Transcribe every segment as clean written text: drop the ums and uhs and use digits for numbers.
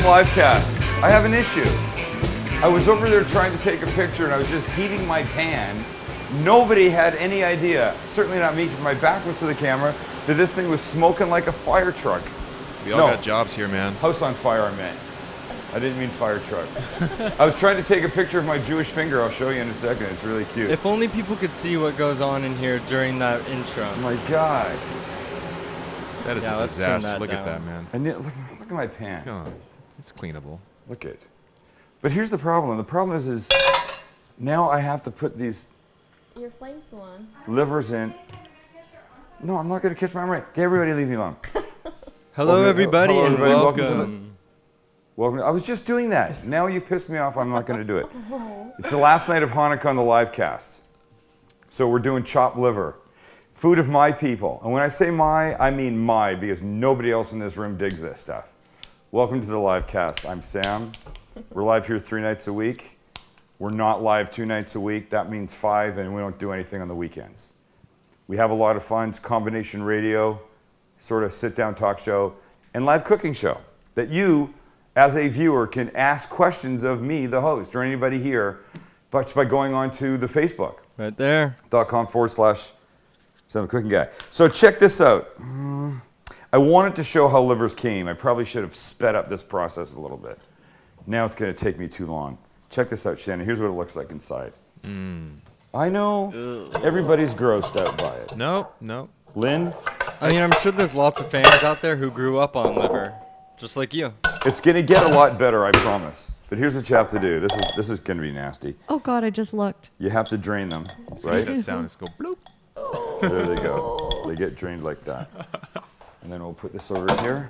Livecast. I have an issue. I was over there trying to take a picture and I was just heating my pan. Nobody had any idea, certainly not me because my back was to the camera, that this thing was smoking like a fire truck. We all got jobs here, man. House on fire, I meant. I didn't mean fire truck. I was trying to take a picture of my Jewish finger. I'll show you in a second. It's really cute. If only people could see what goes on in here during that intro. Oh my God. That is a disaster. Look at that, man. And look at my pan. Come on. It's cleanable. Look it. But here's the problem. The problem is now I have to put these livers in. No, I'm not going to catch my right. Okay, everybody leave me alone. Hello, everybody, and welcome. Welcome. I was just doing that. Now you've pissed me off. I'm not going to do it. It's the last night of Hanukkah on the live cast. So we're doing chopped liver. Food of my people. And when I say my, I mean my, because nobody else in this room digs this stuff. Welcome to the live cast. I'm Sam. We're live here 3 nights a week. We're not live 2 nights a week. That means 5, and we don't do anything on the weekends. We have a lot of fun. It's combination radio, sort of sit-down talk show, and live cooking show that you, as a viewer, can ask questions of me, the host, or anybody here, but by going on to the Facebook. Right there. .com/Sam the Cooking Guy. So check this out. I wanted to show how livers came. I probably should have sped up this process a little bit. Now it's going to take me too long. Check this out, Shannon. Here's what it looks like inside. I know everybody's grossed out by it. No. Lynn? I mean, I'm sure there's lots of fans out there who grew up on liver, just like you. It's going to get a lot better, I promise. But here's what you have to do. This is going to be nasty. Oh, God, I just looked. You have to drain them, right? That sound is go bloop. There they go. They get drained like that. And then we'll put this over here.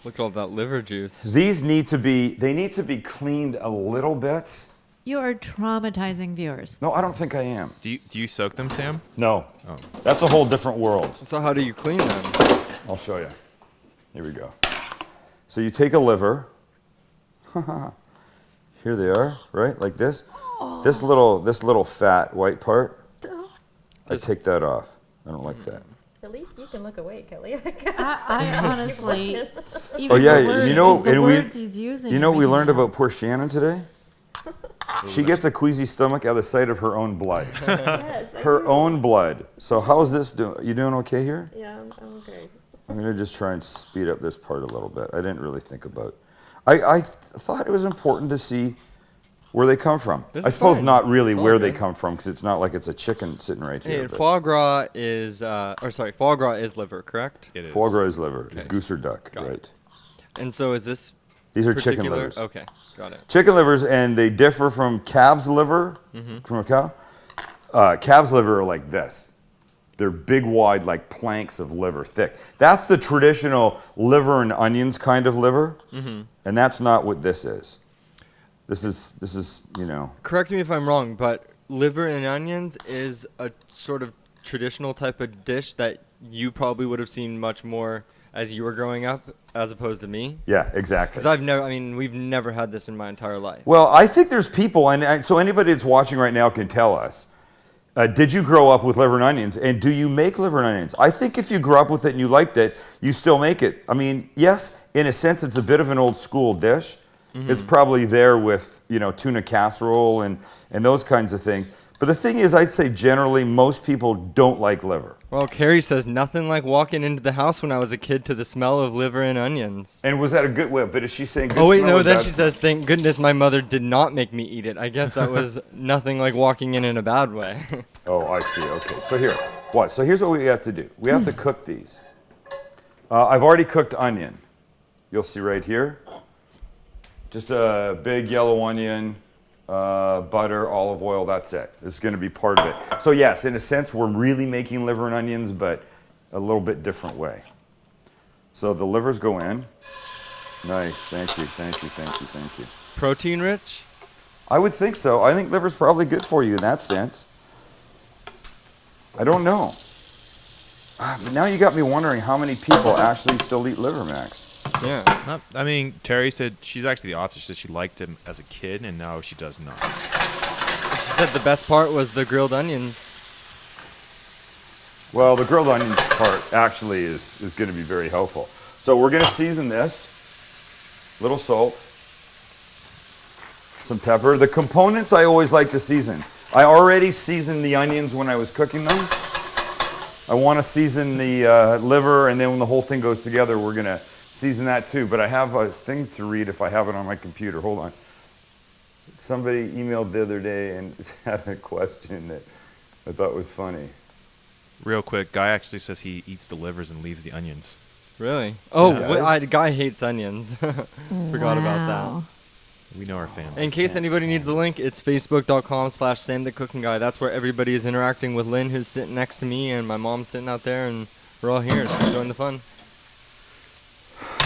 Look at all that liver juice. These need to be cleaned a little bit. You are traumatizing viewers. No, I don't think I am. Do you soak them, Sam? No. Oh. That's a whole different world. So how do you clean them? I'll show you. Here we go. So you take a liver. Here they are, right? Like this. Oh. This little fat white part. I take that off. I don't like that. At least you can look away, Kelly. I honestly. Oh yeah, you know, and we learned about about poor Shannon today. She gets a queasy stomach out of the sight of her own blood. Yes, Her own blood. So how's this doing? You doing okay here? Yeah, I'm okay. I'm gonna just try and speed up this part a little bit. I didn't really think about. I thought it was important to see where they come from. I suppose fine. not really It's all where they good. come from because it's not like it's a chicken sitting right Hey, here. foie gras is, foie gras is liver, correct? It is. Foie gras is liver, Okay. goose or duck, Got right? it. And so is this These are chicken particular? livers. Okay, got it. Chicken livers, and they differ from calf's liver, from a cow. Calf's liver are like this. They're big, wide, like planks of liver, thick. That's the traditional liver and onions kind of liver, and that's not what this is. This is, you know. Correct me if I'm wrong, but liver and onions is a sort of traditional type of dish that you probably would have seen much more as you were growing up, as opposed to me. Yeah, exactly. Because we've never had this in my entire life. Well, I think there's people, and so anybody that's watching right now can tell us, did you grow up with liver and onions, and do you make liver and onions? I think if you grew up with it and you liked it, you still make it. I mean, yes, in a sense, it's a bit of an old school dish. It's probably there with, you know, tuna casserole and those kinds of things. But the thing is, I'd say generally most people don't like liver. Well, Carrie says nothing like walking into the house when I was a kid to the smell of liver and onions. And was that a good way? But is she saying good Oh wait, smell no. or Then bad she smell? says, "Thank goodness my mother did not make me eat it." I guess that was nothing like walking in a bad way. Oh, I see. Okay. So here, what? So here's what we have to do. We have to cook these. I've already cooked onion. You'll see right here. Just a big yellow onion, butter, olive oil, that's it. This is going to be part of it. So yes, in a sense, we're really making liver and onions, but a little bit different way. So the livers go in. Nice, thank you. Protein rich? I would think so. I think liver's probably good for you in that sense. I don't know. But now you got me wondering how many people actually still eat liver, Max. Yeah. Terry said she's actually the opposite. She said she liked him as a kid, and now she does not. She said the best part was the grilled onions. Well, the grilled onions part actually is going to be very helpful. So we're going to season this. Little salt. Some pepper. The components I always like to season. I already seasoned the onions when I was cooking them. I want to season the liver, and then when the whole thing goes together, we're going to season that too. But I have a thing to read if I have it on my computer. Hold on. Somebody emailed the other day and had a question that I thought was funny. Real quick, Guy actually says he eats the livers and leaves the onions. Really? Oh, Yeah. Guy hates onions. Forgot about Wow. We know our fans. that. In case anybody needs the link, it's facebook.com/SamTheCookingGuy. That's where everybody is interacting with Lynn, who's sitting next to me, and my mom's sitting out there, and we're all here, so join the fun.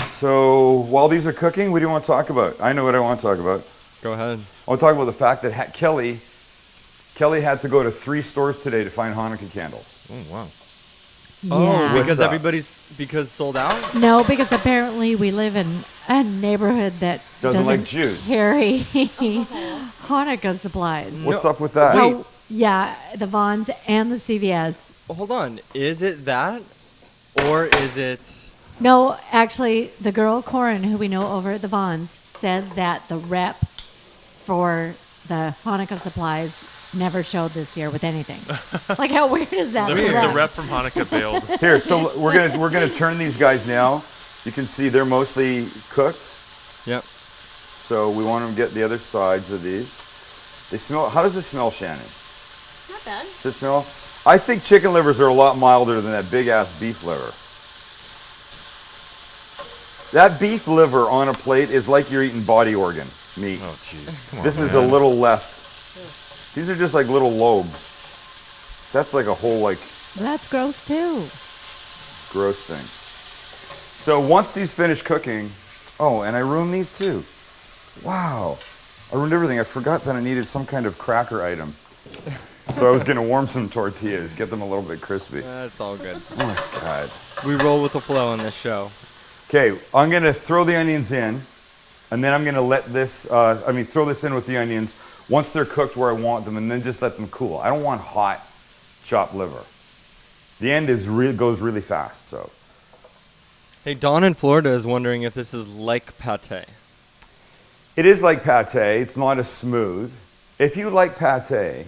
So while these are cooking, what do you want to talk about? I know what I want to talk about. Go ahead. I want to talk about the fact that Kelly had to go to 3 stores today to find Hanukkah candles. Oh, wow. Oh, Yeah. because What's up? because sold out? No, because apparently we live in a neighborhood that Doesn't like Jews. carry Hanukkah supplies. What's up with that? Wait. Oh, yeah, the Vons and the CVS. Hold on. Is it that? Or is it... No, actually, the girl Corin, who we know over at the Vons, said that the rep for the Hanukkah supplies never showed this year with anything. Like, how weird is that? The rep from Hanukkah bailed. Here, so we're gonna turn these guys now. You can see they're mostly cooked. Yep. So we want to get the other sides of these. They smell. How does it smell, Shannon? Not bad. Does it smell? I think chicken livers are a lot milder than that big ass beef liver. That beef liver on a plate is like you're eating body organ meat. Oh, jeez. Come on, This is a man. little less. These are just like little lobes. That's like a whole like That's gross, too. gross thing. So once these finish cooking, oh, and I ruined these too. Wow. I ruined everything. I forgot that I needed some kind of cracker item. So I was going to warm some tortillas, get them a little bit crispy. That's all good. Oh my God. We roll with the flow on this show. Okay, I'm going to throw the onions in, and then I'm going to let this, throw this in with the onions once they're cooked where I want them, and then just let them cool. I don't want hot chopped liver. The end goes really fast, so. Hey, Dawn in Florida is wondering if this is like pate. It is like pate. It's not as smooth. If you like pate,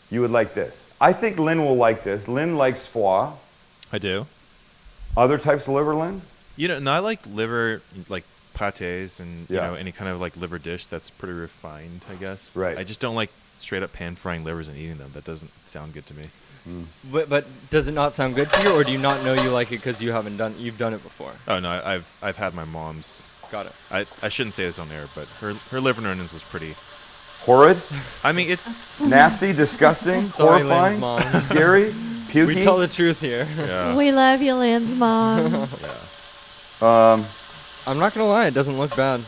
you would like this. I think Lynn will like this. Lynn likes foie. I do. Other types of liver, Lynn? You know, and I like liver, like pates and, Yeah. you know, any kind of like liver dish that's pretty refined, I guess. Right. I just don't like straight up pan frying livers and eating them. That doesn't sound good to me. But does it not sound good to you, or do you not know you like it because you've done it before? Oh, no, I've had my mom's. Got it. I shouldn't say this on air, but her liver and onions was pretty. Horrid? I mean, it's. Nasty? Disgusting? Sorry, horrifying? Lynn's mom. Scary? Pukey? We tell the truth here. Yeah. We love you, Lynn's mom. I'm not gonna lie, it doesn't look bad.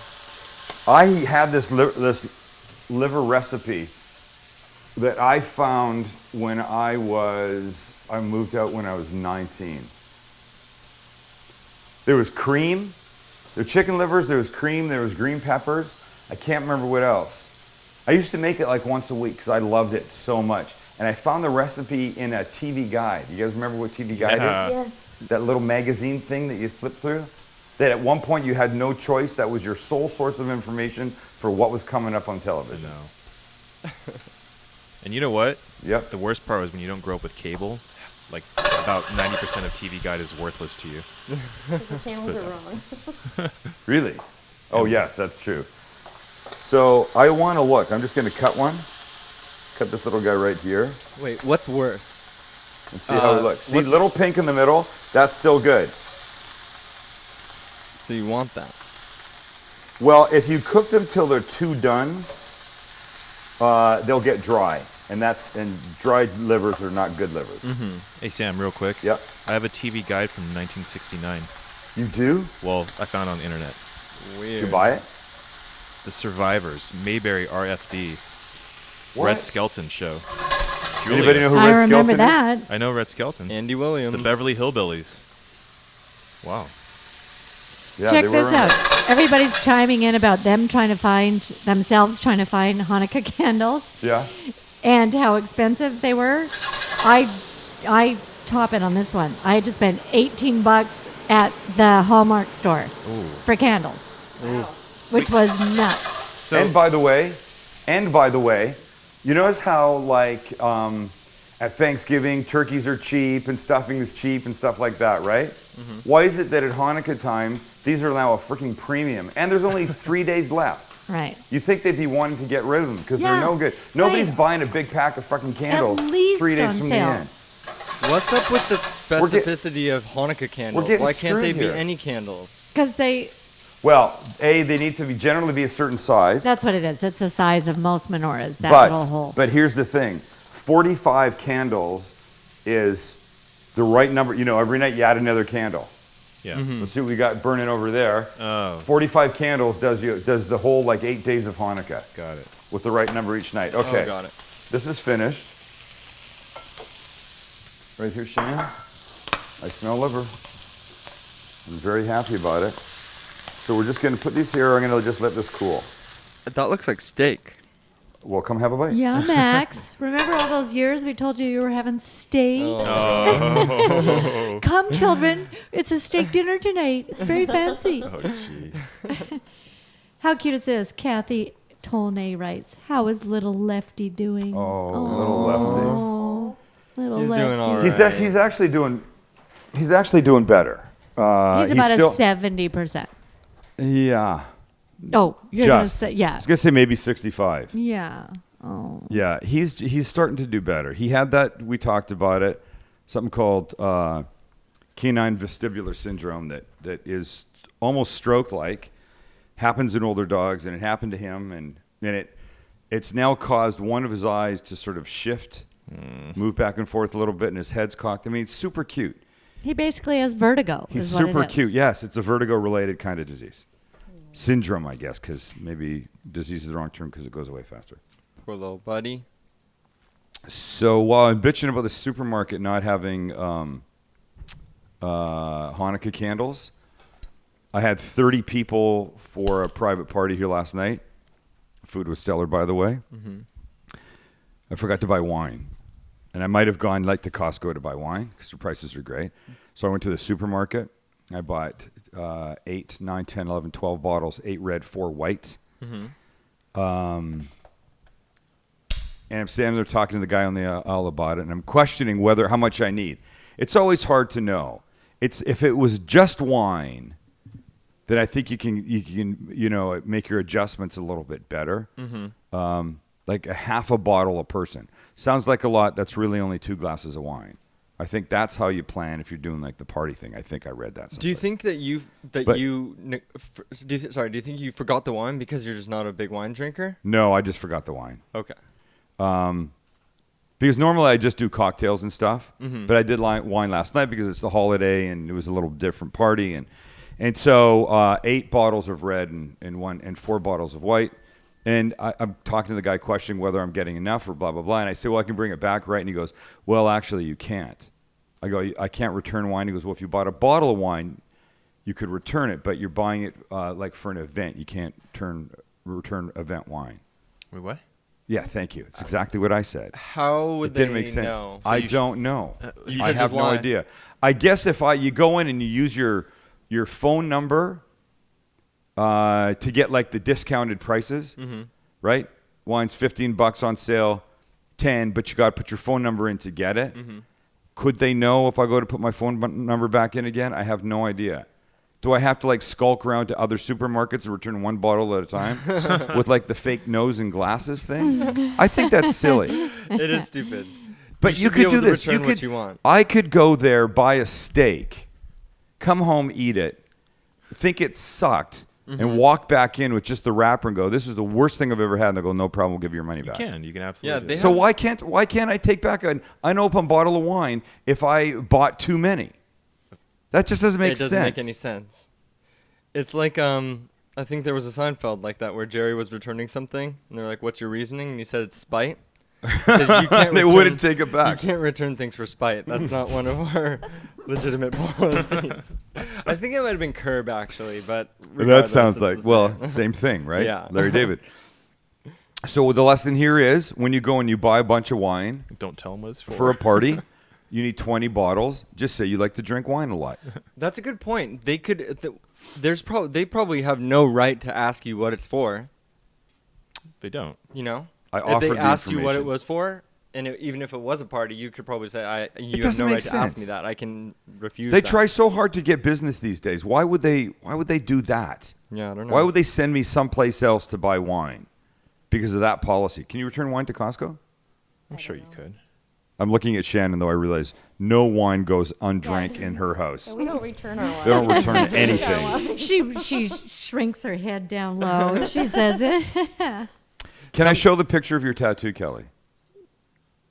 I had this liver recipe that I found when I moved out when I was 19. There was cream, there were chicken livers, there was cream, there was green peppers. I can't remember what else. I used to make it like once a week because I loved it so much. And I found the recipe in a TV guide. You guys remember what TV guide is? Yes. That little magazine thing that you flip through? That at one point you had no choice. That was your sole source of information for what was coming up on I television. know. And you know what? Yep. The worst part was when you don't grow up with cable. Like about 90% of TV Guide is worthless to you. The channels are wrong. Really? Oh, yes, that's true. So I want to look. I'm just going to cut one. Cut this little guy right here Wait, what's worse? and see how it looks. See, what's- little pink in the middle. That's still good. So you want that? Well, if you cook them till they're too done, they'll get dry. And dried livers are not good livers. Hey, Sam, real quick. Yep. I have a TV Guide from 1969. You do? Well, I found it on the internet. Weird. Did you buy it? The Survivors, Mayberry RFD, What? Red Skelton show. Anybody know who I Red remember Skelton is? that. I know Red Skelton. Andy Williams. The Beverly Hillbillies. Wow. Yeah, Check they this were out. Everybody's chiming in about trying to find Hanukkah candles Yeah. and how expensive they were. I top it on this one. I had to spend $18 at the Hallmark store for candles. which was nuts. So and by the way, you notice how like at Thanksgiving turkeys are cheap and stuffing is cheap and stuff like that, right? Mm-hmm. Why is it that at Hanukkah time these are now a freaking premium and there's only 3 days left? Right. You think they'd be wanting to get rid of them because Yeah, they're no good. Nobody's right. buying a big pack of fucking candles least 3 days on from sale. the end. What's up with the We're get- specificity of Hanukkah candles? getting Why can't they screwed be here. any candles? Because Well, they need to be generally be a certain size. that's what it is. It's the size of most menorahs, that little hole. But here's the thing. 45 candles is the right number. You know, every night you add another candle. yeah. Let's see what we got burning over there. Oh, 45 candles does the whole like 8 days of Hanukkah got it. with the right number each night. Okay. Oh, got it. This is finished. Right here, Shane. I smell liver. I'm very happy about it. So we're just going to put these here. I'm going to just let this cool. That looks like steak. Well, come have a bite. Yeah, Max. Remember all those years we told you were having steak? Oh, Come, children. It's a steak dinner tonight. It's very fancy. oh, jeez. How cute is this? Kathy Tolnay writes, how is little Lefty doing? Oh, little Lefty. Oh, little He's Lefty. doing all right. He's actually doing better. He's about still, a 70%. Yeah. Oh, you're going to Just. say, I yeah. was gonna say maybe 65. Yeah. Oh. Yeah, he's starting to do better. He had that, we talked about it, something called canine vestibular syndrome that is almost stroke-like, happens in older dogs, and it happened to him, and it's now caused one of his eyes to sort of shift, move back and forth a little bit, and his head's cocked. I mean, it's super cute. He basically has vertigo. He's is what it super is. cute. Yes, it's a vertigo-related kind of disease. Syndrome, I guess, because maybe disease is the wrong term because it goes away faster. Poor little buddy. So while I'm bitching about the supermarket not having Hanukkah candles, I had 30 people for a private party here last night. Food was stellar, by the way. Mm-hmm. I forgot to buy wine. And I might have gone like to Costco to buy wine because the prices are great. So I went to the supermarket. I bought 8, 9, 10, 11, 12 bottles, 8 red, 4 white. Mm-hmm. And I'm standing there talking to the guy on the aisle about it, and I'm questioning how much I need. It's always hard to know. If it was just wine, then I think you can make your adjustments a little bit better. Mm-hmm. Like a half a bottle a person. Sounds like a lot. That's really only 2 glasses of wine. I think that's how you plan if you're doing like the party thing. I think I read that somewhere. Do you think that do you think you forgot the wine because you're just not a big wine drinker? No, I just forgot the wine. Okay. Because normally I just do cocktails and stuff, Mm-hmm. but I did wine last night because it's the holiday and it was a little different party, and so 8 bottles of red and 4 bottles of white, and I'm talking to the guy questioning whether I'm getting enough or blah blah blah, and I say, well, I can bring it back, right? And he goes, well, actually you can't. I go, I can't return wine. He goes, well, if you bought a bottle of wine, you could return it, but you're buying it like for an event. You can't return event wine. Wait, what? Yeah, thank you. It's exactly what I said. How would It didn't they make sense. know? I don't know. You I could have just no lie. idea. I guess if you go in and you use your phone number to get like the discounted prices, Mm-hmm. right? Wine's $15 on sale, 10, but you got to put your phone number in to get it. Mm-hmm. Could they know if I go to put my phone number back in again? I have no idea. Do I have to like skulk around to other supermarkets and return 1 bottle at a time with like the fake nose and glasses thing? I think that's silly. It is stupid. But you should be could do able to this. return what you want. I could go there, buy a steak, come home, eat it, think it sucked, Mm-hmm. and walk back in with just the wrapper and go, "This is the worst thing I've ever had." And they go, "No problem, we'll give you your money back." You can absolutely. Yeah, do they that. So why can't I take back an unopened bottle of wine if I bought too many? That just doesn't make sense. It doesn't make any sense. It's like I think there was a Seinfeld like that where Jerry was returning something and they're like, "What's your reasoning?" And he said it's spite. He said, "You can't They return- wouldn't take it back. You can't return things for spite. That's not one of our legitimate policies." I think it might have been Curb actually, but That regardless, sounds it's like, the well, same. same thing, right? Yeah. Larry David. So the lesson here is when you go and you buy a bunch of wine Don't tell them what it's for a party, you need 20 bottles. Just say you like to drink wine a lot. That's a good point. They could. they probably have no right to ask you what it's for. They don't. You know, I if offered they the asked you what it information. was for, and even if it was a party, you could probably say, "You have doesn't no make right to ask me sense. that. I can refuse." They that." try so hard to get business these days. Why would they do that? Yeah, I don't know. Why would they send me someplace else to buy wine? Because of that policy. Can you return wine to Costco? I'm sure you could. I'm looking at Shannon, though I realize no wine goes undrank in her house. Yeah, we don't return our wine. They don't return anything. She shrinks her head down low. She says it. Can I show the picture of your tattoo, Kelly?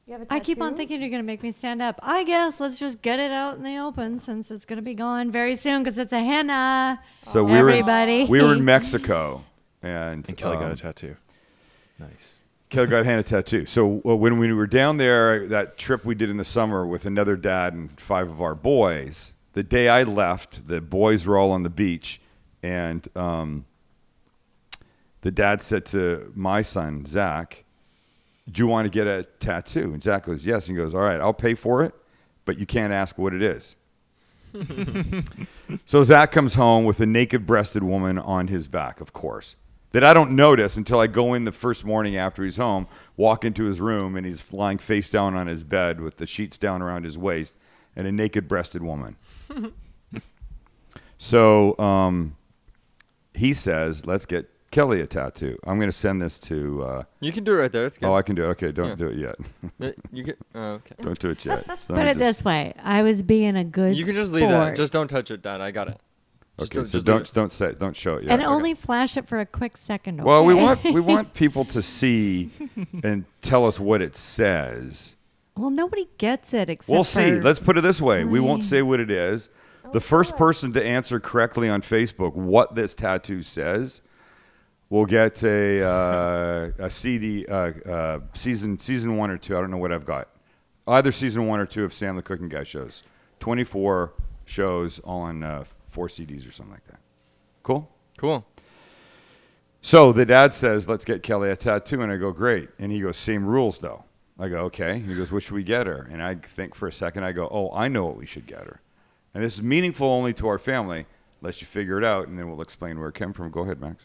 You have a I keep on tattoo? thinking you're going to make me stand up. I guess let's just get it out in the open since it's going to be gone very soon because it's a henna. So Everybody. we were in Mexico, and Kelly got a tattoo. Nice. Kelly got a henna tattoo. So when we were down there, that trip we did in the summer with another dad and 5 of our boys, the day I left, the boys were all on the beach, and the dad said to my son, Zach, do you want to get a tattoo? And Zach goes, yes. And he goes, all right, I'll pay for it, but you can't ask what it is. So Zach comes home with a naked-breasted woman on his back, of course, that I don't notice until I go in the first morning after he's home, walk into his room, and he's lying face down on his bed with the sheets down around his waist and a naked-breasted woman. So he says, let's get Kelly a tattoo. I'm going to send this to... You can do it right there. It's good. oh, I can do it. Okay, don't Yeah. do it yet. You can. Oh, okay. Don't do it yet. So Put it this way. I was being a good You can just leave that. sport. Just don't touch it, Dad. I got it. Okay, so just leave it. don't show it yet. and Okay. only flash it for a quick second. Well, we okay? want people to see and tell us what it says. Well, nobody gets it except We'll see. for- Let's put it this way. We won't Right. say what it is. The first person to answer correctly on Facebook what this tattoo says will get a CD season 1 or 2. I don't know what I've got. Either season 1 or 2 of Sam the Cooking Guy shows. 24 shows on 4 CDs or something like that. Cool? Cool. So the dad says, let's get Kelly a tattoo. And I go, great. And he goes, same rules, though. I go, okay. He goes, what should we get her? And I think for a second, I go, oh, I know what we should get her. And this is meaningful only to our family, unless you figure it out, and then we'll explain where it came from. Go ahead, Max.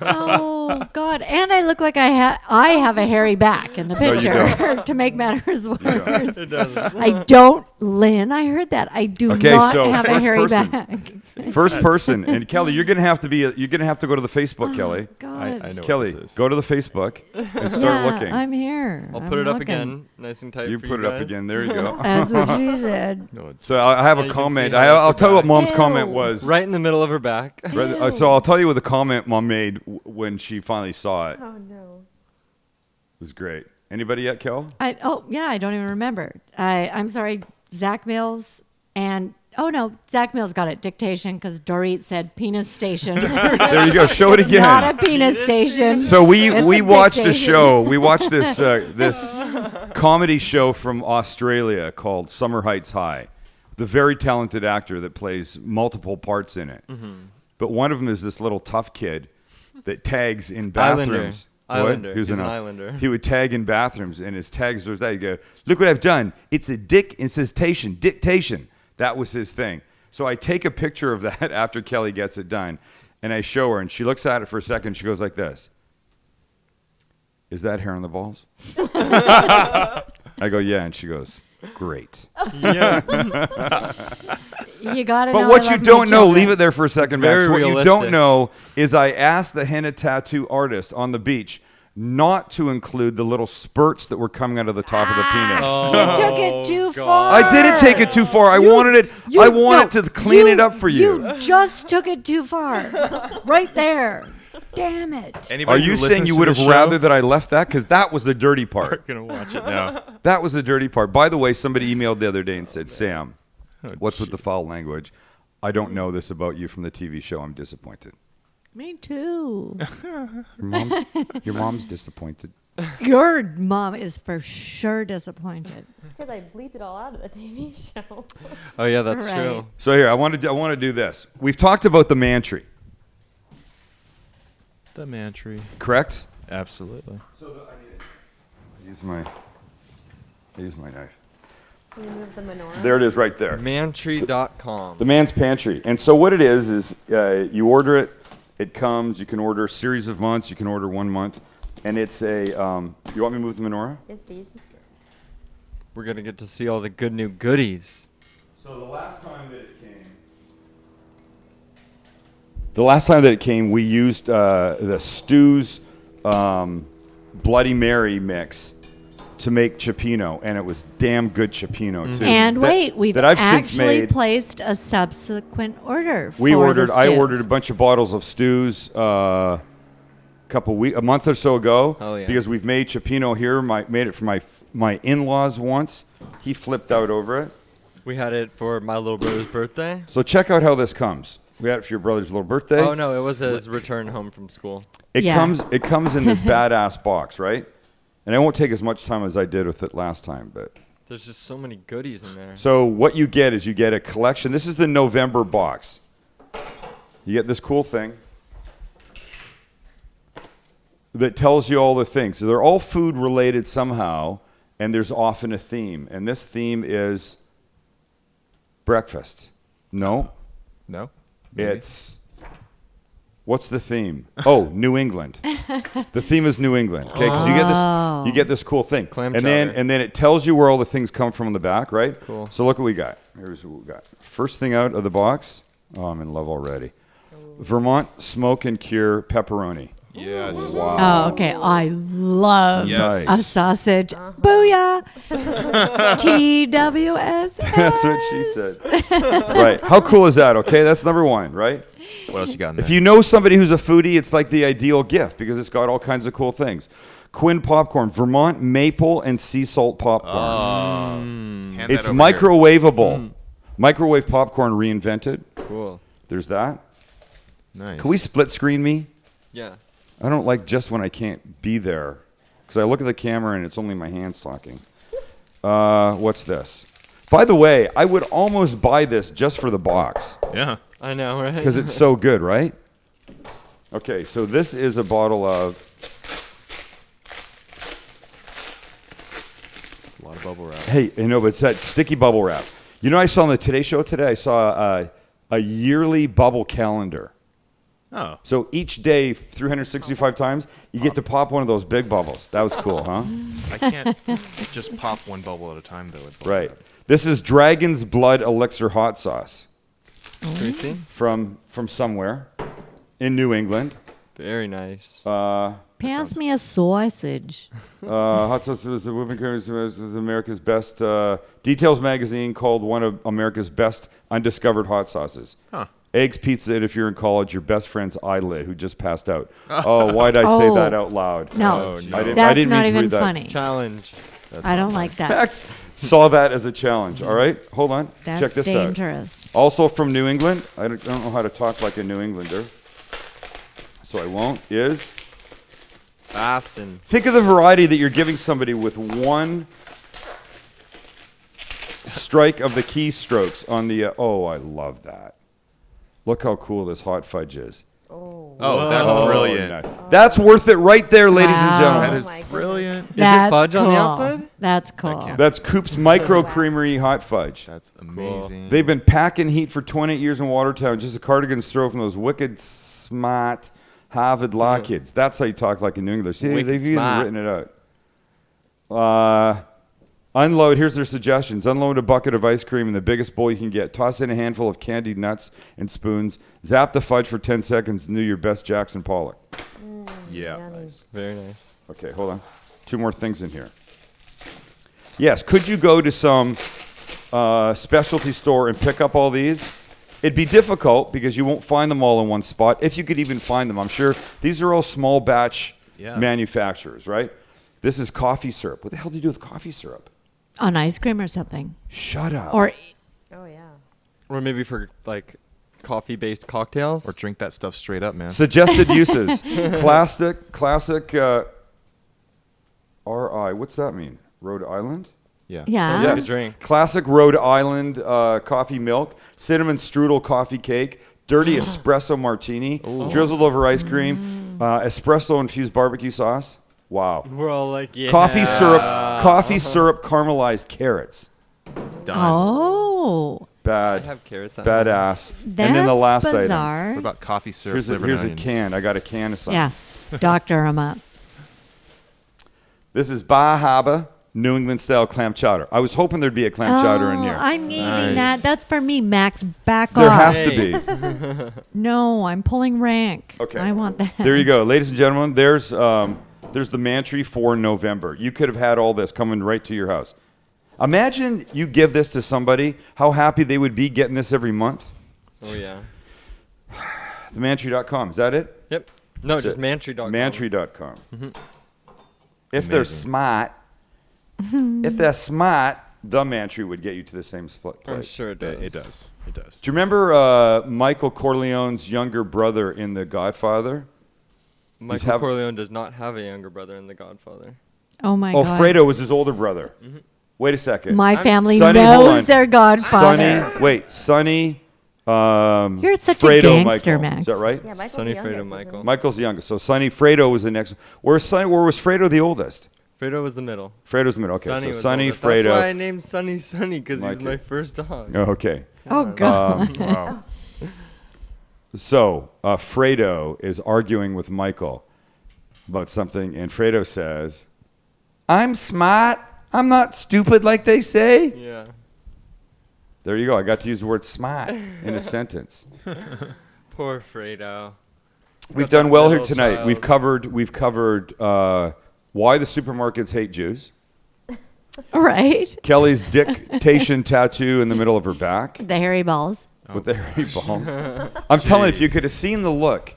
Oh God! And I look like I have a hairy back in the No, you picture to make matters worse. It doesn't. I don't, Lynn. I heard that. I do Okay, not so have a first hairy person. back. First person. And Kelly, you're going to have to go to the Facebook, Kelly. God. I know Kelly, what this is. go to the Facebook and start yeah, looking. I'm here. I'll I'm put it up looking. again, nice and tight. You for put it you up guys. again. There you go. That's what she said. No, it's So I have Now a you can comment. see how I'll it's tell you what back. Mom's Ew. comment was. Right in the middle of her back. So I'll tell you what the comment Mom made when she finally saw it. Oh no. It was great. Anybody yet, Kel? I don't even remember. I'm sorry, Zach Mills and Zach Mills got it dictation because Dorit said penis station. There you go. Show it again. Not a penis station. So we It's a watched a dictation. show. We watched this this comedy show from Australia called Summer Heights High. The very talented actor that plays multiple parts in it. Mm-hmm. But one of them is this little tough kid that tags in Islander. bathrooms. What? Islander. Who's He's an an i- islander. He would tag in bathrooms, and his tags was that. He'd go, look what I've done. It's a dick. It says dictation. That was his thing. So I take a picture of that after Kelly gets it done, and I show her, and she looks at it for a second. She goes like this. Is that hair on the balls? I go, yeah, and she goes, great. Yeah. You got to know. But I what you love my don't know, children. leave it there for a second, It's Max. very What you realistic. don't know is I asked the henna tattoo artist on the beach not to include the little spurts that were coming out of the top of the penis. You took it too God. far. I didn't take it too far. I wanted to clean it up for you. You just took it too far. Right there. Damn it. Anybody Are you who saying listens you to would this have show rather that I left that? Because that was the dirty are part. gonna watch it now. That was the dirty part. By the way, somebody emailed the other day and said, Sam, Oh, what's with the foul language? I don't know this about you from the TV show. I'm disappointed. Me too. Your mom's disappointed. Your mom is for sure disappointed. It's because I bleeped it all out of the TV show. Oh yeah, that's Right. true. So here, I want to do this. We've talked about the mantry, The mantry. correct? Absolutely. So I use my knife. Can you move the menorah? There it is right there. Mantry.com. The Man's Pantry. And so what it is you order it, it comes, you can order a series of months, you can order 1 month, and it's a, you want me to move the menorah? Yes, please. We're going to get to see all the good new goodies. So the last time that it came, we used the Stew's Bloody Mary mix to make cioppino, and it was damn good cioppino too. And wait, we've that I've since actually made. placed a subsequent order. We for ordered. the I stews. ordered a bunch of bottles of Stew's a month or so ago. Oh, yeah. Because we've made cioppino here. Made it for my in-laws once. He flipped out over it. We had it for my little brother's birthday. So check out how this comes. We had it for your brother's little birthday. Oh, no, it was his return home from school. It Yeah. comes in this badass box, right? And it won't take as much time as I did with it last time, but There's just so many goodies in there. so what you get is you get a collection. This is the November box. You get this cool thing that tells you all the things. So they're all food related somehow, and there's often a theme. And this theme is breakfast. No, No? it's what's the theme? Oh, New England. The theme is New England. Okay, because you get this cool thing, Clam and chowder. then it tells you where all the things come from on the back, right? Cool. So look what we got. Here's what we got. First thing out of the box. Oh, I'm in love already. Vermont Smoke and Cure pepperoni. Yes. Wow. Oh, okay. I love Yes. a sausage. Booyah! TWS. That's what she said. Right. How cool is that? Okay, that's number one, right? What else you got in there? If you know somebody who's a foodie, it's like the ideal gift because it's got all kinds of cool things. Quinn popcorn, Vermont maple and sea salt popcorn. Hand It's that over here. microwavable. Microwave popcorn reinvented. Cool. There's that. Nice. Can we split screen me? Yeah. I don't like just when I can't be there because I look at the camera and it's only my hands talking. What's this? By the way, I would almost buy this just for the box Yeah. I know, right? because it's so good, right? Okay, so this is a bottle of A lot of bubble wrap. Hey, you know, but it's that sticky bubble wrap. You know, I saw on the Today Show today, I saw a yearly bubble calendar. Oh. So each day, 365 times, you get to pop one of those big bubbles. That was cool, huh? I can't just pop one bubble at a time, though. with bubble Right. wrap. This is Dragon's Blood Elixir hot sauce Can we see? from somewhere in New England. Very nice. Pass me a sausage. Hot sauce was America's best. Details magazine called one of America's best undiscovered hot sauces. Huh. Eggs Pizza It if you're in college, your best friend's eyelid who just passed out. Oh, why did I say Oh. that out loud? No, Oh, I no. didn't that's mean not to even read that. funny. Challenge. I don't like that. Max saw that as a challenge. All right, hold on. That's Check this out. dangerous. Also from New England, I don't know how to talk like a New Englander, so I won't, is Aston. think of the variety that you're giving somebody with one strike of the keystrokes on the, oh, I love that. Look how cool this hot fudge is. Oh. Oh, that's Oh, brilliant. nice. That's worth it right there, ladies and Wow. gentlemen. That is my goodness. brilliant. That's it fudge on the cool. outside? That's cool. can't- That's Coop's Micro Creamery Hot Fudge. That's amazing. They've been packing heat for 28 years in Watertown. Just a cardigan's throw from those wicked smart Harvard law kids. That's how you talk like a New Englander. See, Wicked they've even smart. written it out. Unload. Here's their suggestions. Unload a bucket of ice cream in the biggest bowl you can get. Toss in a handful of candied nuts and spoons. Zap the fudge for 10 seconds and do your best Jackson Pollock. Yeah. Yummy. Very nice. Okay, hold on. Two more things in here. Yes, could you go to some specialty store and pick up all these? It'd be difficult because you won't find them all in one spot, if you could even find them. I'm sure these are all small batch manufacturers, right? This is coffee syrup. What the hell do you do with coffee syrup? On ice cream or something. Shut up. Or Oh yeah. Or maybe for like coffee-based cocktails. Or drink that stuff straight up, man. Suggested uses. Classic, RI. What's that mean? Rhode Island? Yeah. yeah. Like a drink. Classic Rhode Island coffee milk, cinnamon strudel coffee cake, dirty espresso martini, drizzled over ice cream, espresso infused barbecue sauce. Wow. We're all like, yeah. Coffee syrup caramelized carrots. Done. Oh, I Bad. have carrots. Badass. that's And then the last bizarre. What about coffee syrup? item. flavored Here's a onions? can. I got a can of something. Yeah, doctor him up. This is Bahaba New England style clam chowder. I was hoping there'd be a clam chowder in here. I'm eating Nice. that. That's for me, Max. Back There off. has to be. No, I'm pulling rank. Okay. I want that. There you go, ladies and gentlemen. There's the mantry for November. You could have had all this coming right to your house. Imagine you give this to somebody, how happy they would be getting this every month. Oh yeah. Themantry.com. Is that it? Yep. No, That's just it. mantry.com. Mantry.com. If they're Amazing. smart, the Mantry would get you to the same place. I'm sure it does. It does. It does. Do you remember Michael Corleone's younger brother in The Godfather? Michael Corleone does not have a younger brother in The Godfather. Oh my Oh, God. Fredo was his older brother. Wait a second. My family Sonny, hold on. knows their Godfather. Sonny. You're such a Fredo gangster, Michael. Max. Is that right? Yeah, Michael's Sonny the Fredo youngest, isn't Michael. he? Michael's the youngest. So Sonny Fredo was the next. Where was Fredo the oldest? Fredo was the middle. Fredo's the middle. Okay, Sonny so was Sonny, oldest. That's why I Fredo. named Sonny because he's Mikey. my first dog. Oh, okay. Oh God. Wow. So Fredo is arguing with Michael about something, and Fredo says, "I'm smart. I'm not stupid like they say." Yeah. There you go. I got to use the word smart in a sentence. Poor Fredo. We've got done that well here middle tonight. child. We've covered why the supermarkets hate Jews. All right. Kelly's dictation tattoo in the middle of her back The hairy balls. with the hairy balls. I'm telling you, if you could have seen the look.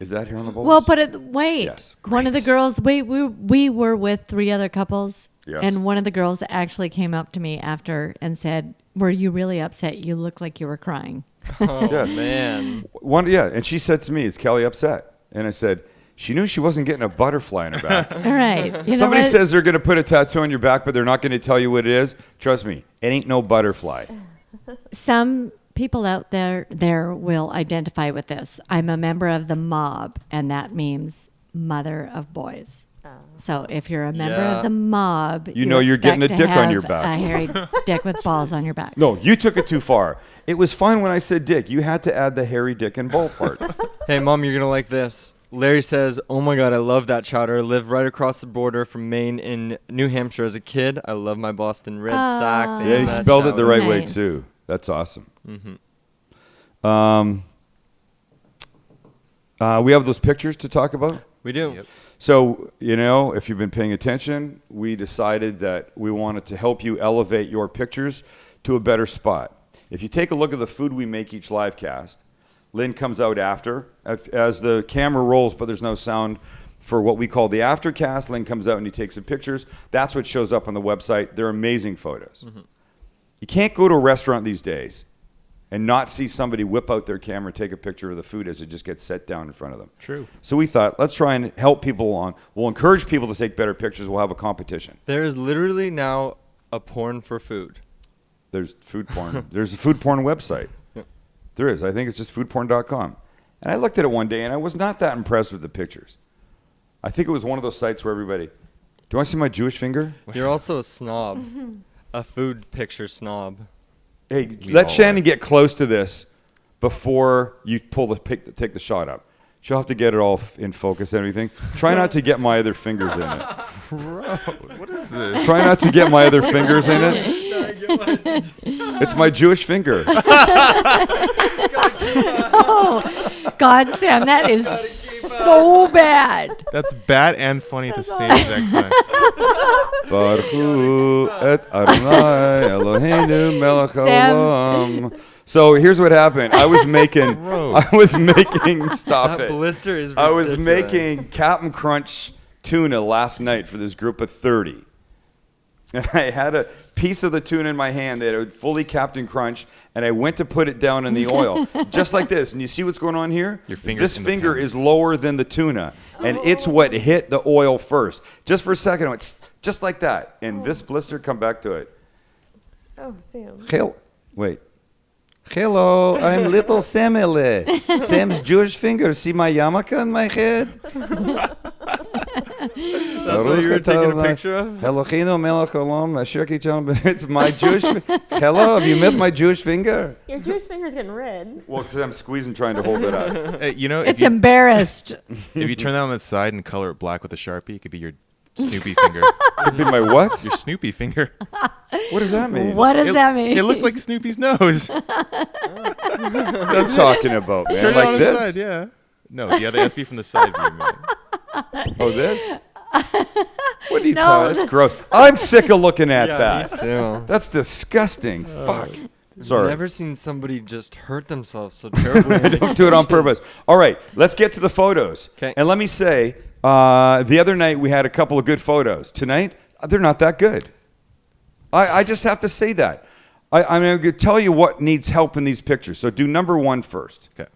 Is that hair on the balls? Well, wait. Yes. One of the girls. We were with 3 other couples, Yes. and one of the girls actually came up to me after and said, "Were you really upset? You look like you were crying." Oh Yes. man. And she said to me, "Is Kelly upset?" And I said, "She knew she wasn't getting a butterfly in her back." All right. You know Somebody what? says they're going to put a tattoo on your back, but they're not going to tell you what it is. Trust me, it ain't no butterfly. Some people out there will identify with this. I'm a member of the mob, and that means mother of boys. So if you're a member Yeah. of the mob, You know you're getting expect a to dick on have your back. A hairy dick with balls on your back. No, you took it too far. It was fine when I said dick. You had to add the hairy dick and ball part. Hey mom, you're gonna like this. Larry says, "Oh my God, I love that chowder. Lived right across the border from Maine in New Hampshire as a kid. I love my Boston Red Sox." Oh. and Yeah, he that spelled it the chowder." right way Nice. too. That's awesome. We have those pictures to talk about. We do. Yep. So, if you've been paying attention, we decided that we wanted to help you elevate your pictures to a better spot. If you take a look at the food we make each live cast, Lynn comes out after. As the camera rolls, but there's no sound for what we call the aftercast, Lynn comes out and he takes some pictures. That's what shows up on the website. They're amazing photos. You can't go to a restaurant these days and not see somebody whip out their camera and take a picture of the food as it just gets set down in front of them. True. So we thought, let's try and help people along. We'll encourage people to take better pictures. We'll have a competition. There is literally now a porn for food. There's food porn. There's a food porn website. There is. I think it's just foodporn.com. And I looked at it one day, and I was not that impressed with the pictures. I think it was one of those sites where everybody, do you want to see my Jewish finger? You're also a snob, a food picture snob. Hey, We let all Shannon are. get close to this before you take the shot up. She'll have to get it all in focus and everything. Try not to get my other fingers in it. What is this? Try not to get my other fingers in it. It's my Jewish finger. Oh, God, Sam, that is so bad. That's bad and funny at the same exact time. Baruch hu et Adonai Eloheinu melech haolam. So here's what happened. I was making. Stop That it. blister is I was ridiculous. making Captain Crunch tuna last night for this group of 30. And I had a piece of the tuna in my hand that had fully Captain Crunch, and I went to put it down in the oil, just like this. And you see what's going on here? Your finger's This in the finger pan. is lower than the tuna, and it's what hit the oil first. Just for a second, I went just like that, and this blister come back to it. Oh, Sam. Wait. Hello, I'm little Samele. Sam's Jewish finger. See my yarmulke on my head? That's what you were taking a picture of? Eloheinu melech olam, asher kitzon. It's my Jewish. Hello, have you met my Jewish finger? Your Jewish finger's getting red. Well, because I'm squeezing, trying to hold it up. Hey, you know, It's embarrassed. if you turn that on its side and color it black with a Sharpie, it could be your Snoopy finger. Could be my what? Your Snoopy finger. What does that mean? What does that mean? It looks like Snoopy's nose. What are you talking about, man? Turn it Like on its this? side, yeah. No, the other has to be from the side view, man. Oh, this? What are you No, talking? That's gross. I'm sick of looking at that. Me too. That's disgusting. Fuck. Sorry. Never seen somebody just hurt themselves so terribly. Don't do it on purpose. All right, let's get to the photos. 'Kay. And let me say, the other night we had a couple of good photos. Tonight, they're not that good. I just have to say that. I'm going to tell you what needs help in these pictures. So do number 1 first. Okay.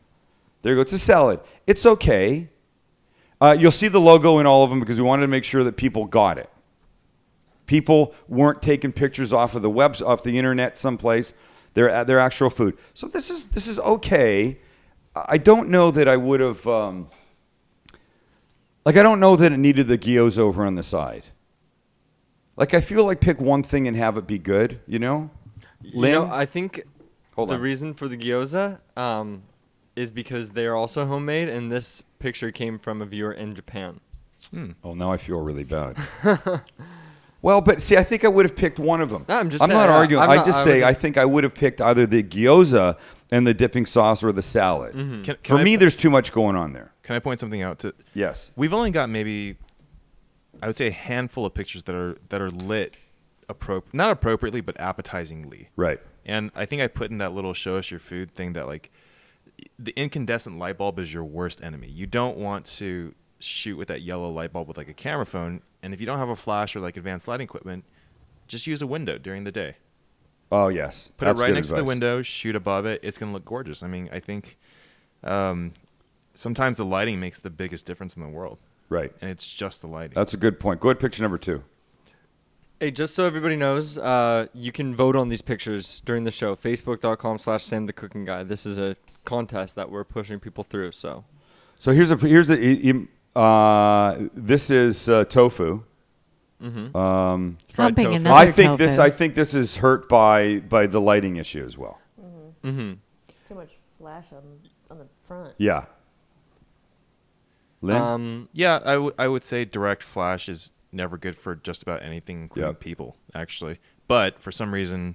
There you go. It's a salad. It's okay. You'll see the logo in all of them because we wanted to make sure that people got it. People weren't taking pictures off of off the internet someplace. They're actual food. So this is okay. I don't know that I would have. I don't know that it needed the gyoza over on the side. I feel like pick one thing and have it be good. You know. Lynn? I think Hold the on. reason for the gyoza is because they are also homemade, and this picture came from a viewer in Japan. Oh, now I feel really bad. Well, but see, I think I would have picked one of them. No, I'm just not saying, arguing. I'm I not- just I say wasn't- I think I would have picked either the gyoza and the dipping sauce or the salad. Can For I- me, there's too much going on there. Can I point something out? Yes. We've only got maybe, I would say, a handful of pictures that are lit, not appropriately, but appetizingly. Right. And I think I put in that little show us your food thing that the incandescent light bulb is your worst enemy. You don't want to shoot with that yellow light bulb with a camera phone. And if you don't have a flash or advanced lighting equipment, just use a window during the day. Oh, yes. Put That's it right good next to the advice. window, shoot above it. It's going to look gorgeous. I mean, I think sometimes the lighting makes the biggest difference in the world. Right. And it's just the lighting. That's a good point. Go ahead, picture number 2. Hey, just so everybody knows, you can vote on these pictures during the show. Facebook.com/SamTheCookingGuy. This is a contest that we're pushing people through. So So this is tofu. fried Humping tofu. another I think tofu. this is hurt by the lighting issue as well. Mm-hmm. Too much flash on the front. Yeah. Lynn? Yeah, I would say direct flash is never good for just about anything, including Yep. people, actually. But for some reason,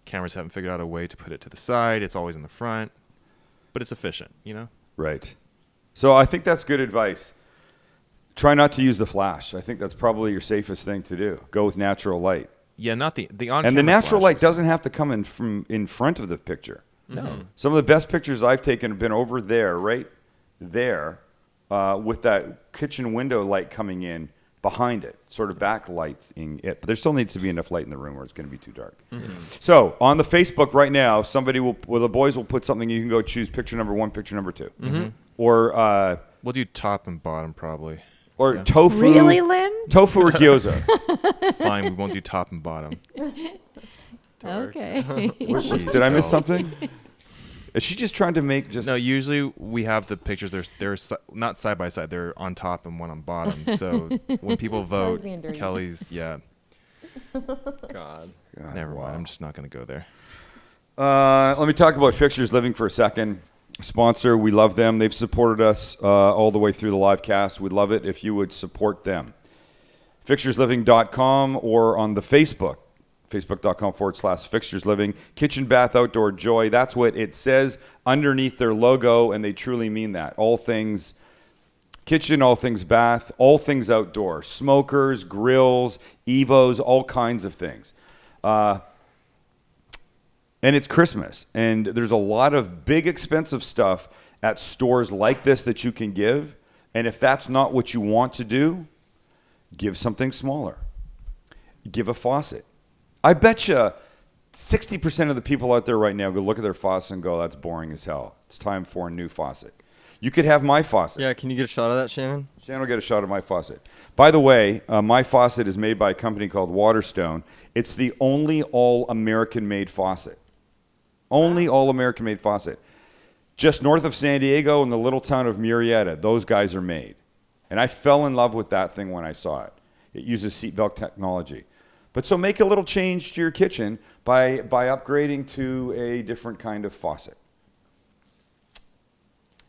cameras haven't figured out a way to put it to the side. It's always in the front. But it's efficient, you know? Right. So I think that's good advice. Try not to use the flash. I think that's probably your safest thing to do. Go with natural light. Yeah, not the on-camera And the natural light flashes. doesn't have to come in front of the picture. No. Some of the best pictures I've taken have been over there, right there, with that kitchen window light coming in behind it, sort of backlighting it. But there still needs to be enough light in the room where it's going to be too dark. So on the Facebook right now, the boys will put something. You can go choose picture number 1, picture number 2, or We'll do top and bottom probably. or tofu. Really, Lynn? Tofu or gyoza. Fine, we won't do top and bottom. Okay. Jeez, Did I miss Kel. something? Is she just trying to make just? No, usually we have the pictures. They're not side by side. They're on top and one on bottom. So when people vote, being dirty. Kelly's God. Never mind. I'm just not going to go there. Let me talk about Fixtures Living for a second. Sponsor, we love them. They've supported us all the way through the live cast. We'd love it if you would support them. FixturesLiving.com or on the Facebook, facebook.com/FixturesLiving. Kitchen, bath, outdoor joy. That's what it says underneath their logo, and they truly mean that. All things kitchen, all things bath, all things outdoor. Smokers, grills, Evos, all kinds of things. And it's Christmas, and there's a lot of big, expensive stuff at stores like this that you can give. And if that's not what you want to do, give something smaller. Give a faucet. I bet you 60% of the people out there right now go look at their faucet and go, that's boring as hell. It's time for a new faucet. You could have my faucet. Yeah, can you get a shot of that, Shannon? Shannon will get a shot of my faucet. By the way, my faucet is made by a company called Waterstone. It's the only all-American-made faucet. Only all-American-made faucet. Just north of San Diego in the little town of Murrieta, those guys are made. And I fell in love with that thing when I saw it. It uses seatbelt technology. But so make a little change to your kitchen by upgrading to a different kind of faucet.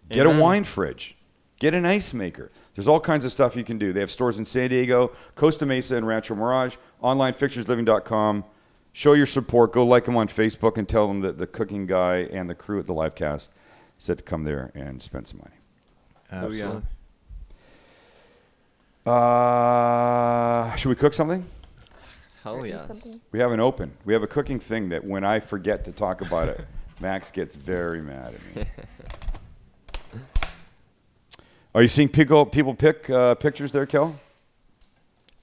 Get a Amen. wine fridge. Get an ice maker. There's all kinds of stuff you can do. They have stores in San Diego, Costa Mesa, and Rancho Mirage. Online, fixturesliving.com. Show your support. Go like them on Facebook and tell them that the cooking guy and the crew at the Livecast said to come there and spend some money. Absolutely. Should we cook something? Hell Eat yes. something? We have an open. We have a cooking thing that when I forget to talk about it, Max gets very mad at me. Are you seeing people pick pictures there, Kel?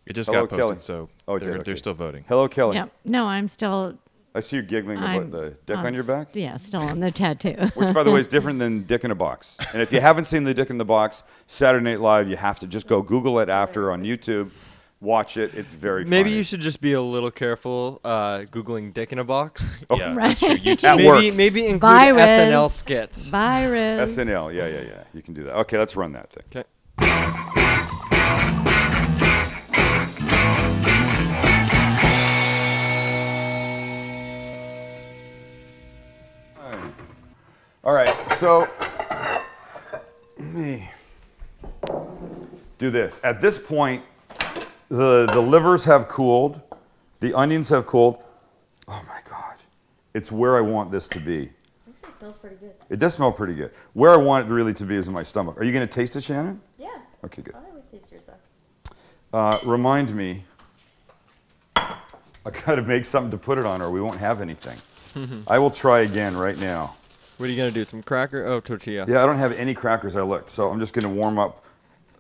It just Hello, got posted, Kelly. so Oh, it they're, did, okay. they're still voting. Hello, Kelly. Yep. No, I'm still. I see you giggling about I'm the dick on your back, Yeah, still on the tattoo. which, by the way, is different than Dick in a Box. And if you haven't seen the Dick in the Box, Saturday Night Live, you have to just go Google it after on YouTube. Watch it. It's very Maybe funny. you should just be a little careful Googling dick in a box. Oh, Yeah, Right. that's true. YouTube. At work. Maybe include Virus. SNL skit. Virus. SNL. Yeah. You can do that. Okay, let's run that thing. Okay. All right, so let me do this. At this point, the livers have cooled, the onions have cooled. Oh my God, it's where I want this to be. Actually, it smells pretty good. It does smell pretty good. Where I want it really to be is in my stomach. Are you going to taste it, Shannon? Yeah. Okay, good. I always taste your stuff. Remind me, I got to make something to put it on or we won't have anything. I will try again right now. What are you gonna do? Some cracker? Oh, tortilla. Yeah, I don't have any crackers I looked, so I'm just going to warm up.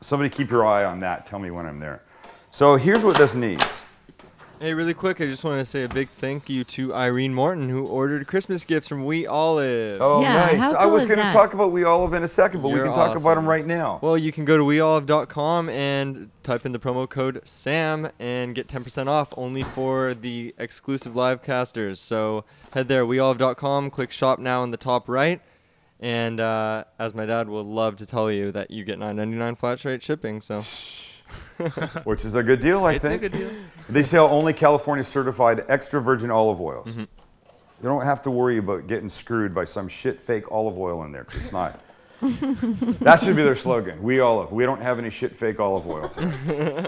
Somebody keep your eye on that. Tell me when I'm there. So here's what this needs. Hey, really quick, I just want to say a big thank you to Irene Morton, who ordered Christmas gifts from We Olive. Oh, Yeah, nice. how I cool was is going to that? talk about We Olive in a second, but we You're can talk about them awesome. right now. Well, you can go to weolive.com and type in the promo code SAM and get 10% off only for the exclusive live casters. So head there, weolive.com, click shop now in the top right. And as my dad will love to tell you that you get $9.99 flat rate shipping. So Which is a good deal, I it's a think. good deal. They sell only California certified extra virgin olive oils. You don't have to worry about getting screwed by some shit fake olive oil in there, because it's not. That should be their slogan. We Olive. We don't have any shit fake olive oil.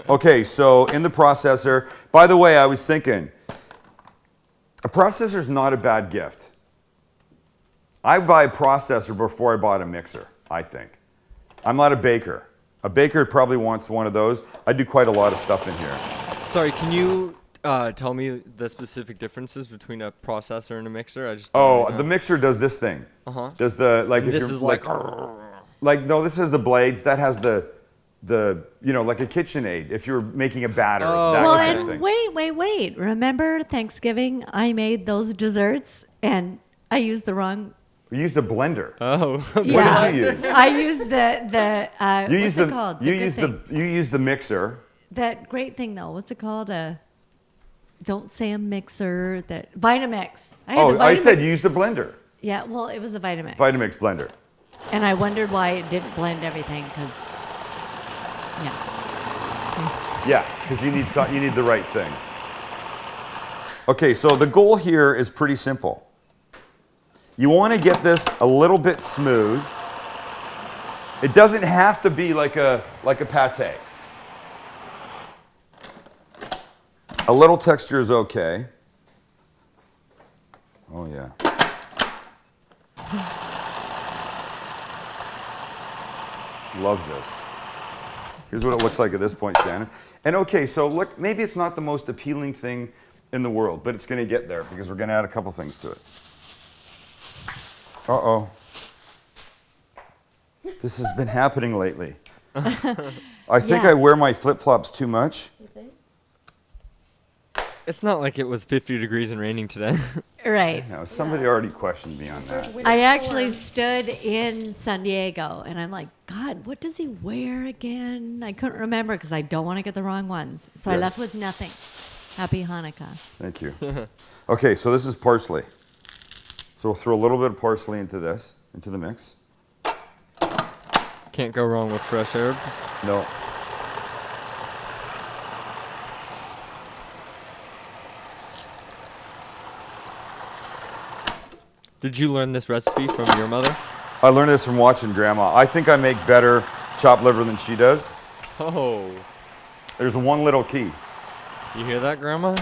Okay, so in the processor. By the way, I was thinking, a processor's not a bad gift. I buy a processor before I bought a mixer, I think. I'm not a baker. A baker probably wants one of those. I do quite a lot of stuff in here. Sorry, can you tell me the specific differences between a processor and a mixer? I just don't Oh, really the know. mixer does this thing. Uh-huh. Does the, like, And if this you're, is like no, this has the blades. That has the you know, like a KitchenAid. If you're making a batter, Oh, that Well, kind of and thing. wait. Remember Thanksgiving? I made those desserts and I used the wrong. You used a blender. Oh. Yeah. What did you use? I used the You what's used it called? You good used thing. you used the mixer. That great thing though. What's it called? Don't say a mixer. That Vitamix. I had the Oh, I said Vitamix. you used a blender. Yeah. Well, it was a Vitamix. Vitamix blender. And I wondered why it didn't blend everything because. Yeah. Yeah, because you need the right thing. Okay, so the goal here is pretty simple. You want to get this a little bit smooth. It doesn't have to be like a pate. A little texture is okay. Oh yeah. Love this. Here's what it looks like at this point, Shannon. And okay, so look, maybe it's not the most appealing thing in the world, but it's going to get there because we're going to add a couple things to it. Uh-oh. This has been happening lately. I think Yeah. I wear my flip-flops too much. You think? It's not like it was 50 degrees and raining today. Right. Now, somebody already questioned me on that. I actually stood in San Diego and I'm like, God, what does he wear again? I couldn't remember because I don't want to get the wrong ones. So I Yes. left with nothing. Happy Hanukkah. Thank you. Okay, so this is parsley. So we'll throw a little bit of parsley into this, into the mix. Can't go wrong with fresh herbs. No. Did you learn this recipe from your mother? I learned this from watching Grandma. I think I make better chopped liver than she does. Oh, There's one little key, you hear that, Grandma?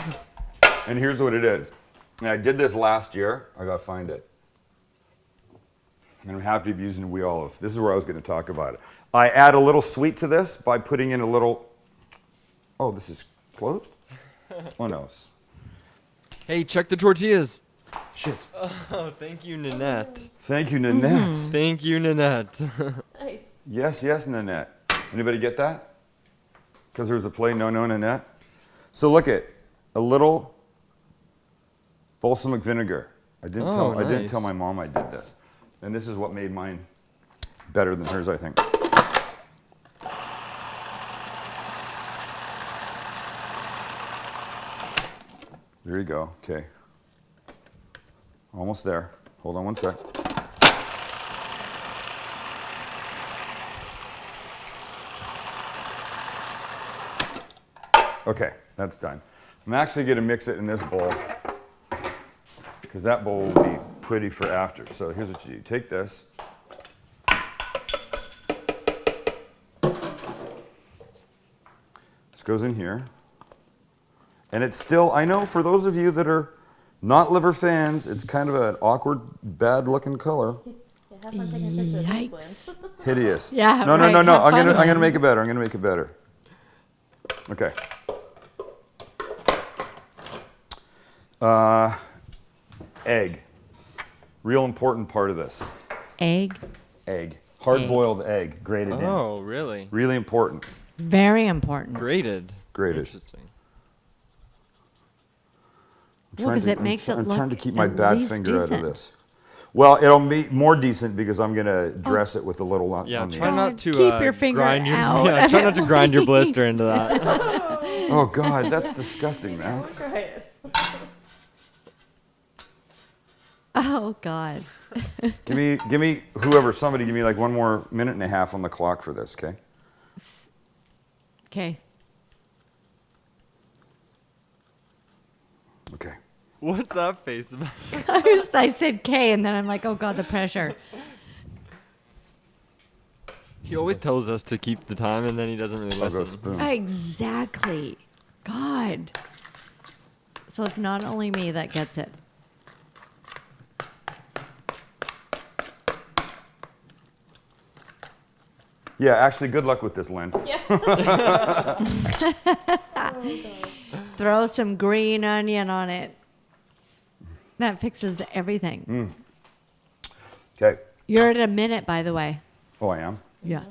and here's what it is. And I did this last year. I gotta find it. And I'm happy to be using wheel olive. This is where I was gonna talk about it. I add a little sweet to this by putting in a little, oh, this is closed? Oh no. Hey, check the tortillas. Shit. Oh, thank you, Nanette. Thank you, Nanette. Thank you, Nanette. Nice. Yes, yes, Nanette. Anybody get that? Because there's a play, no, no, Nanette. So look at a little balsamic vinegar. I didn't nice. tell my mom I did this, and this is what made mine better than hers, I think. There you go. Okay. Almost there. Hold on one sec. Okay, that's done. I'm actually going to mix it in this bowl because that bowl will be pretty for after. So here's what you do. Take this. This goes in here. And it's still, I know for those of you that are not liver fans, it's kind of an awkward, bad looking color. Yeah, have fun taking a picture of these Yikes. ones. Hideous. Yeah, No, right, no, no, no. have I'm fun. gonna make it better. I'm gonna make it better. Okay. Egg. Real important part of this. Egg. Egg. Hard-boiled egg, grated in. Oh, really? Really important. Very important. Grated. Grated. Interesting. Well, 'cause it makes it I'm trying to look keep my at bad least finger out of decent. this. Well, it'll be more decent because I'm gonna dress it with a little on Yeah, on the try end. not to Keep your finger grind your out yeah, of try it, not to grind your please. blister into that. Oh God, that's disgusting, Max. Try it. Oh God. Give me whoever, somebody give me like 1 more minute and a half on the clock for this, okay? Okay. Okay. What's that face about? I said K, and then I'm like, oh God, the pressure. He always tells us to keep the time, and then he doesn't really I'll go listen. spoon. Exactly. God. So it's not only me that gets it. Yeah, actually, good luck with this, Lynn. Yeah. Throw some green onion on it. That fixes everything. Okay. You're at a minute, by the way. Oh, I am? Yeah.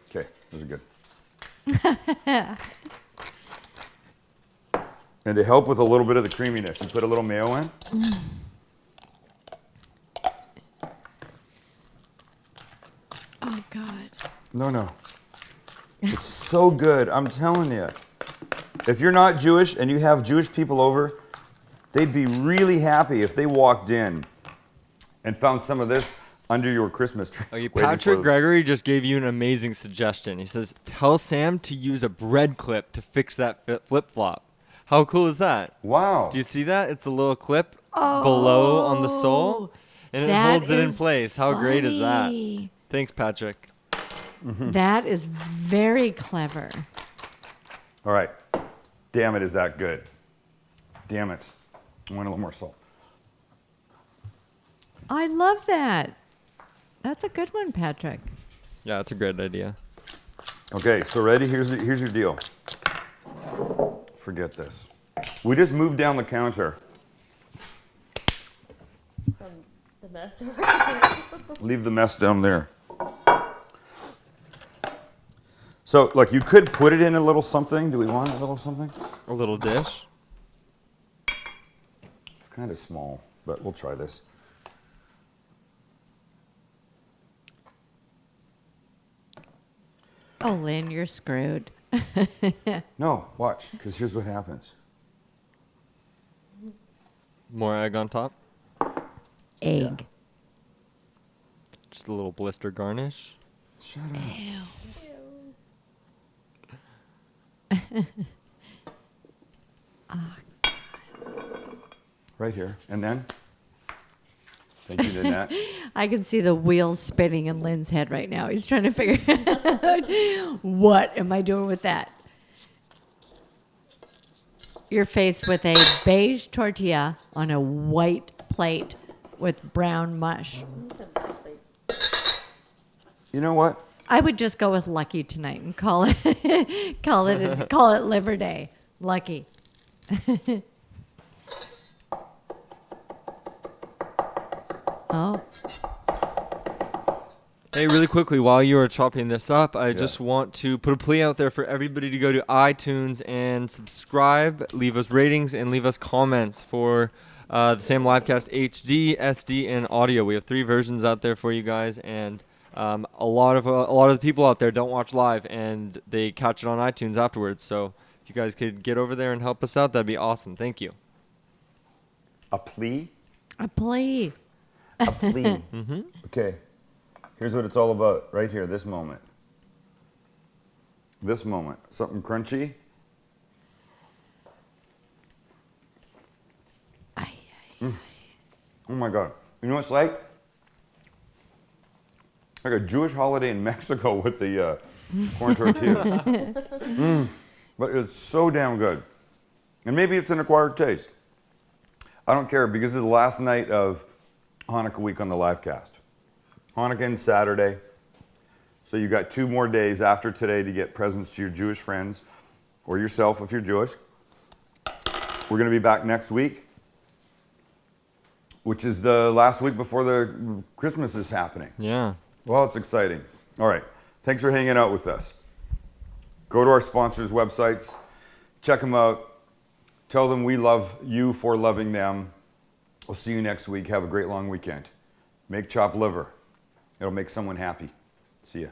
Okay, those are good. And to help with a little bit of the creaminess, you put a little mayo in. Oh God. No, no. It's so good, I'm telling you. If you're not Jewish and you have Jewish people over, they'd be really happy if they walked in and found some of this under your Christmas tree. Okay, waiting for Patrick them. Gregory just gave you an amazing suggestion. He says, tell Sam to use a bread clip to fix that flip-flop. How cool is that? Wow. Do you see that? It's a little clip below on the sole, and it That holds it in is place. How great is that? funny. Thanks, Patrick. That is very clever. All right. Damn it, is that good? Damn it. I want a little more salt. I love that. That's a good one, Patrick. Yeah, that's a great idea. Okay, so ready? Here's your deal. Forget this. We just moved down the counter. From the mess over here. Leave the mess down there. So, look, you could put it in a little something. Do we want a little something? A little dish. It's kind of small, but we'll try this. Oh, Lynn, you're screwed. No, watch, because here's what happens. More egg on top. Egg. Just a little blister garnish. Shut up. Right here. And then Thank you, Nanette. I can see the wheels spinning in Lynn's head right now. He's trying to figure out what am I doing with that? You're faced with a beige tortilla on a white plate with brown mush. Some Parsley. You know what? I would just go with Lucky tonight and call it Liver Day. Lucky. Oh, Hey, really quickly, while you are chopping this up, I just want to put a plea out there for everybody to go to iTunes and subscribe, leave us ratings, and leave us comments for the Sam Livecast HD, SD, and audio. We have 3 versions out there for you guys, and a lot of the people out there don't watch live, and they catch it on iTunes afterwards. So if you guys could get over there and help us out, that'd be awesome. Thank you. A plea? a plea. A plea. Okay. Here's what it's all about right here, this moment. This moment. Something crunchy. Oh my God. You know what it's like? Like a Jewish holiday in Mexico with the corn tortillas. But it's so damn good. And maybe it's an acquired taste. I don't care because it's the last night of Hanukkah week on the live cast. Hanukkah and Saturday. So you got 2 more days after today to get presents to your Jewish friends or yourself if you're Jewish. We're going to be back next week, which is the last week before the Christmas is happening. Yeah. Well, it's exciting. All right. Thanks for hanging out with us. Go to our sponsors' websites. Check them out. Tell them we love you for loving them. We'll see you next week. Have a great long weekend. Make chopped liver. It'll make someone happy. See ya.